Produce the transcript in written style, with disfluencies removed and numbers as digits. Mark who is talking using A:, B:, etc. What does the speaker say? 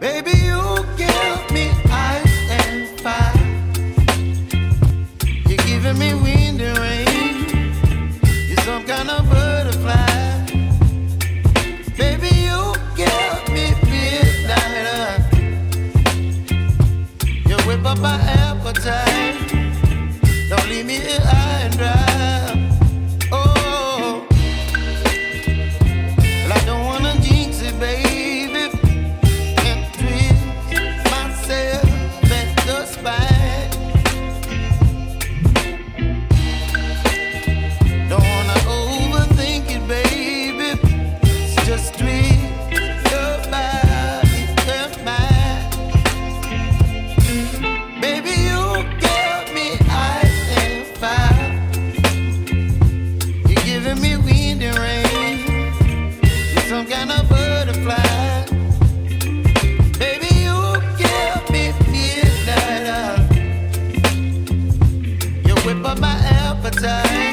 A: Baby, you give me ice and fire. You're giving me wind and rain. You're some kind of butterfly. Baby, you give me midnight. You whip up my appetite. Don't leave me here high and dry. Oh, well, I don't wanna jinx it, baby, and twist myself at the spine. Don't wanna overthink it, baby. It's just twist your body and mine. Baby, you give me ice and fire. You're giving me wind and rain. You're some kind of butterfly. Baby, you give me midnight. You whip up my appetite.